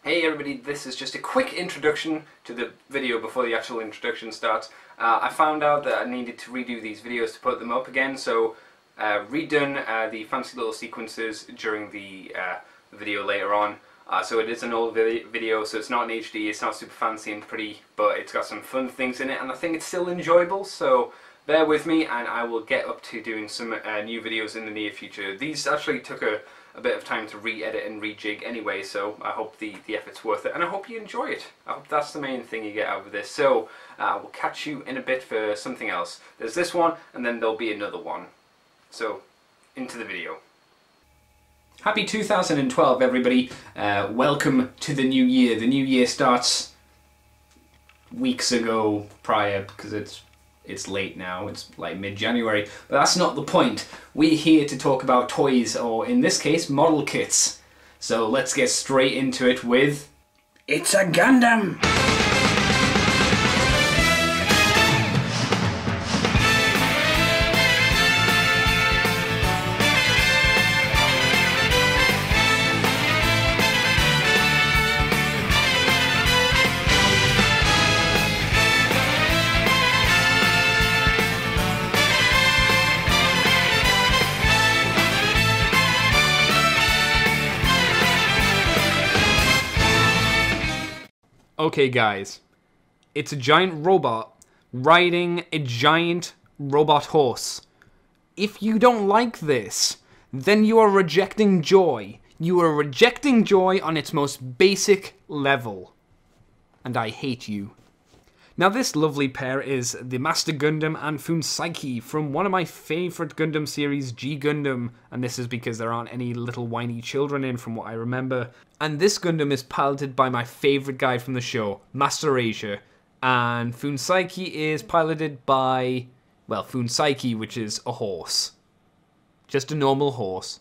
Hey everybody, this is just a quick introduction to the video before the actual introduction starts. I found out that I needed to redo these videos to put them up again, so redone the fancy little sequences during the video later on. So it is an old video, so it's not in HD, it's not super fancy and pretty, but it's got some fun things in it, and I think it's still enjoyable, so bear with me and I will get up to doing some new videos in the near future. These actually took a bit of time to re-edit and rejig anyway, so I hope the effort's worth it, and I hope you enjoy it. I hope that's the main thing you get out of this. So we'll catch you in a bit for something else. There's this one, and then there'll be another one. So, into the video. Happy 2012 everybody, welcome to the new year. The new year starts weeks ago prior, because it's late now, it's like mid-January, but that's not the point. We're here to talk about toys, or in this case, model kits. So let's get straight into it with... It's a Gundam! Okay guys, it's a giant robot riding a giant robot horse. If you don't like this, then you are rejecting joy. You are rejecting joy on its most basic level. And I hate you. Now this lovely pair is the Master Gundam and Fuunsaiki from one of my favourite Gundam series, G Gundam, and this is because there aren't any little whiny children in from what I remember. And this Gundam is piloted by my favourite guy from the show, Master Asia, and Fuunsaiki is piloted by, well, Fuunsaiki, which is a horse. Just a normal horse.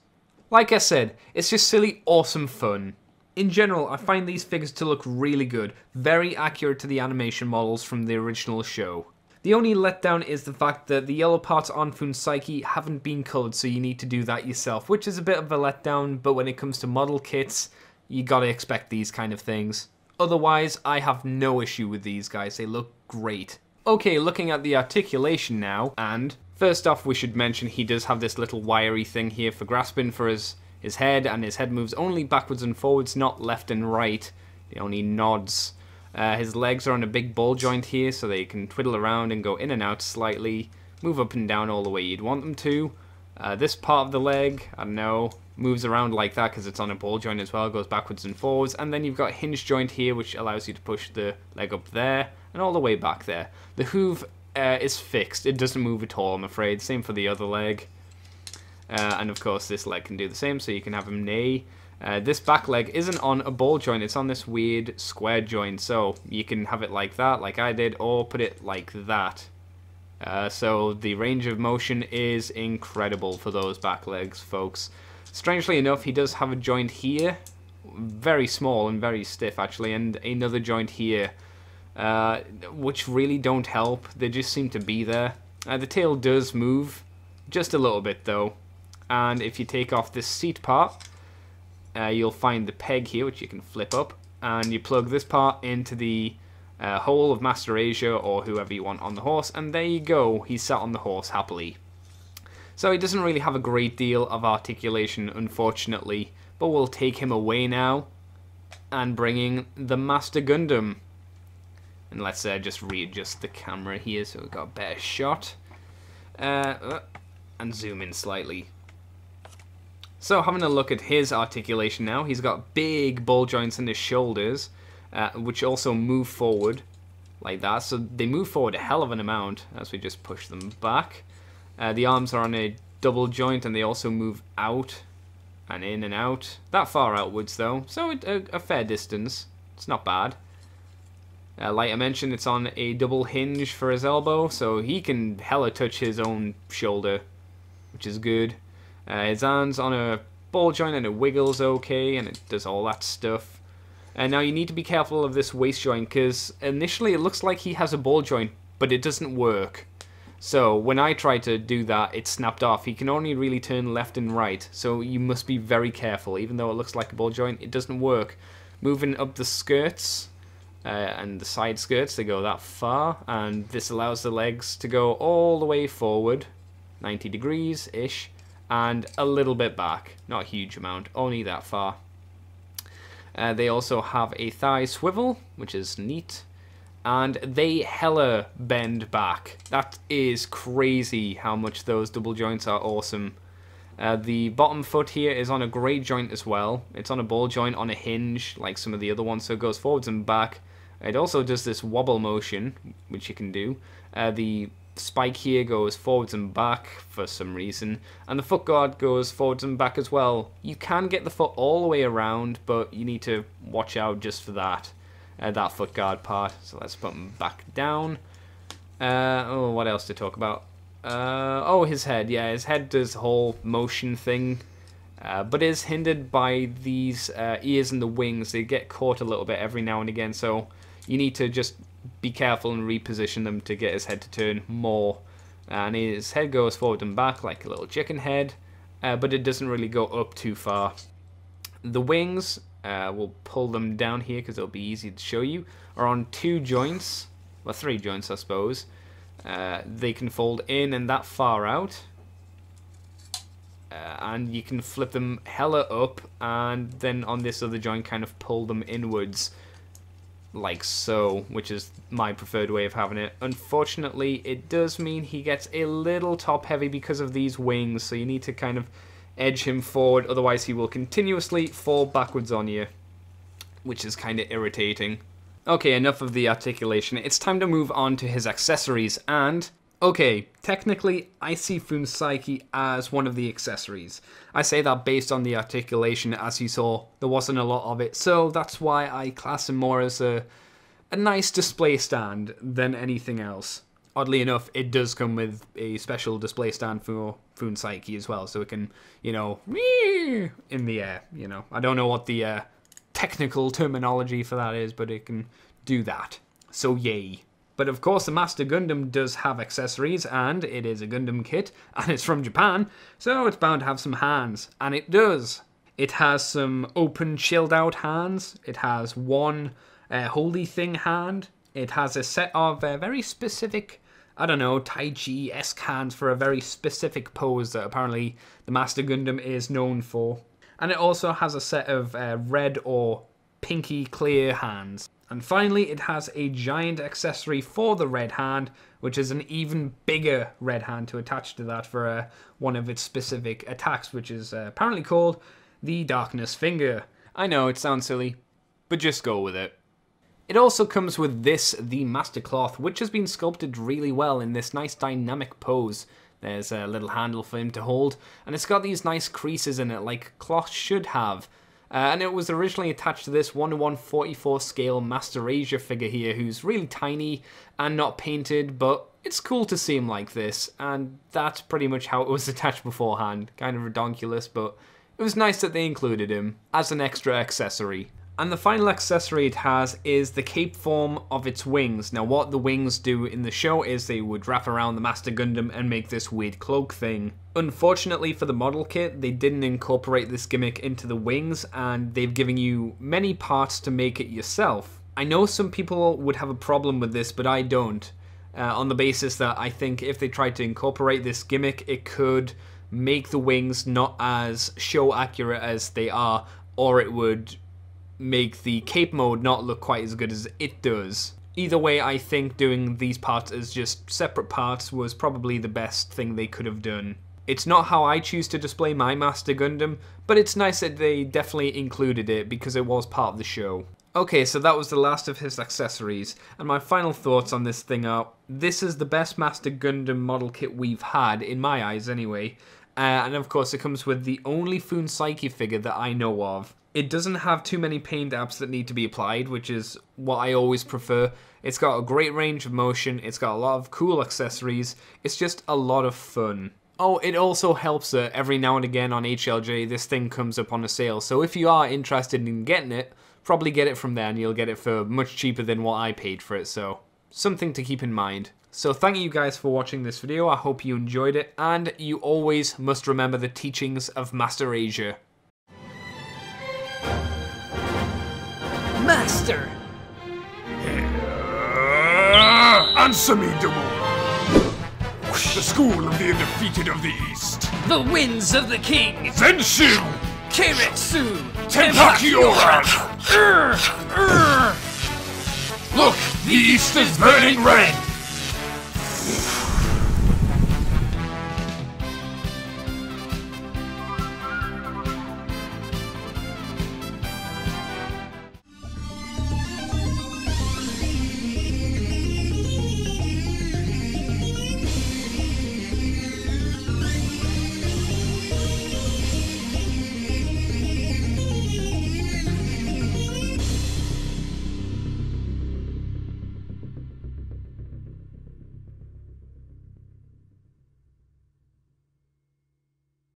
Like I said, it's just silly, awesome fun. In general, I find these figures to look really good, very accurate to the animation models from the original show. The only letdown is the fact that the yellow parts on Fuunsaiki haven't been coloured, so you need to do that yourself, which is a bit of a letdown, but when it comes to model kits, you gotta expect these kind of things. Otherwise, I have no issue with these guys, they look great. Okay, looking at the articulation now, and first off we should mention he does have this little wiry thing here for grasping for his head, and his head moves only backwards and forwards, not left and right. He only nods. His legs are on a big ball joint here, so they can twiddle around and go in and out slightly, move up and down all the way you'd want them to. This part of the leg, I don't know, moves around like that because it's on a ball joint as well, goes backwards and forwards, and then you've got a hinge joint here which allows you to push the leg up there and all the way back there. The hoof is fixed, it doesn't move at all I'm afraid, same for the other leg. And of course this leg can do the same, so you can have him neigh. This back leg isn't on a ball joint, it's on this weird square joint, so you can have it like that, like I did, or put it like that. So the range of motion is incredible for those back legs, folks. Strangely enough, he does have a joint here, very small and very stiff actually, and another joint here, which really don't help, they just seem to be there. The tail does move, just a little bit though. And if you take off this seat part, you'll find the peg here, which you can flip up, and you plug this part into the hole of Master Asia, or whoever you want on the horse, and there you go, he's sat on the horse happily. So he doesn't really have a great deal of articulation, unfortunately, but we'll take him away now, and bring in the Master Gundam. And let's just readjust the camera here so we've got a better shot. And zoom in slightly. So having a look at his articulation now, he's got big ball joints in his shoulders, which also move forward like that. So they move forward a hell of an amount as we just push them back. The arms are on a double joint and they also move out and in and out. That far outwards though, so a fair distance. It's not bad. Like I mentioned, it's on a double hinge for his elbow, so he can hella touch his own shoulder, which is good. His arm's on a ball joint and it wiggles okay, and it does all that stuff. And now you need to be careful of this waist joint, because initially it looks like he has a ball joint, but it doesn't work. So when I tried to do that, it snapped off. He can only really turn left and right, so you must be very careful. Even though it looks like a ball joint, it doesn't work. Moving up the skirts and the side skirts, they go that far, and this allows the legs to go all the way forward, 90 degrees-ish, and a little bit back. Not a huge amount, only that far. They also have a thigh swivel, which is neat, and they hella bend back. That is crazy how much those double joints are awesome. The bottom foot here is on a great joint as well. It's on a ball joint on a hinge like some of the other ones, so it goes forwards and back. It also does this wobble motion, which you can do. The spike here goes forwards and back for some reason, and the foot guard goes forwards and back as well. You can get the foot all the way around, but you need to watch out just for that foot guard part. So let's put him back down. Oh, what else to talk about? Oh, his head. Yeah, his head does the whole motion thing, but is hindered by these ears and the wings. They get caught a little bit every now and again, so you need to just be careful and reposition them to get his head to turn more. And his head goes forward and back like a little chicken head, but it doesn't really go up too far. The wings, we'll pull them down here because it'll be easy to show you, are on 2 joints, well 3 joints I suppose. They can fold in and that far out, and you can flip them hella up, and then on this other joint kind of pull them inwards like so, which is my preferred way of having it. Unfortunately, it does mean he gets a little top heavy because of these wings, so you need to kind of edge him forward, otherwise he will continuously fall backwards on you, which is kind of irritating. Okay, enough of the articulation. It's time to move on to his accessories, and okay, technically I see Fuunsaiki as one of the accessories. I say that based on the articulation. As you saw, there wasn't a lot of it, so that's why I class him more as a nice display stand than anything else. Oddly enough, it does come with a special display stand for Fuunsaiki as well, so it can, you know, in the air, you know. I don't know what the technical terminology for that is, but it can do that. So yay. But of course the Master Gundam does have accessories, and it is a Gundam kit, and it's from Japan, so it's bound to have some hands, and it does. It has some open chilled out hands, it has one holy thing hand, it has a set of very specific, I don't know, Tai Chi-esque hands for a very specific pose that apparently the Master Gundam is known for. And it also has a set of red or pinky clear hands. And finally, it has a giant accessory for the red hand, which is an even bigger red hand to attach to that for one of its specific attacks, which is apparently called the Darkness Finger. I know, it sounds silly, but just go with it. It also comes with this, the Master Cloth, which has been sculpted really well in this nice dynamic pose. There's a little handle for him to hold, and it's got these nice creases in it like cloth should have. And it was originally attached to this 1:144 scale Master Asia figure here, who's really tiny and not painted, but it's cool to see him like this, and that's pretty much how it was attached beforehand. Kind of redonkulous, but it was nice that they included him as an extra accessory. And the final accessory it has is the cape form of its wings. Now what the wings do in the show is they would wrap around the Master Gundam and make this weird cloak thing. Unfortunately for the model kit, they didn't incorporate this gimmick into the wings, and they've given you many parts to make it yourself. I know some people would have a problem with this, but I don't. On the basis that I think if they tried to incorporate this gimmick, it could make the wings not as show accurate as they are, or it would make the cape mode not look quite as good as it does. Either way, I think doing these parts as just separate parts was probably the best thing they could have done. It's not how I choose to display my Master Gundam, but it's nice that they definitely included it because it was part of the show. Okay, so that was the last of his accessories, and my final thoughts on this thing are, this is the best Master Gundam model kit we've had, in my eyes anyway, and of course it comes with the only Fuunsaiki figure that I know of. It doesn't have too many paint apps that need to be applied, which is what I always prefer. It's got a great range of motion, it's got a lot of cool accessories, it's just a lot of fun. Oh, it also helps that every now and again on HLJ this thing comes up on a sale, so if you are interested in getting it, probably get it from there and you'll get it for much cheaper than what I paid for it, so something to keep in mind. So thank you guys for watching this video, I hope you enjoyed it, and you always must remember the teachings of Master Asia. Master! Answer me, Dumor. The school of the undefeated of the East. The winds of the king! Zenshin! Kiritsu! Tentakioran! Look, the East is burning red!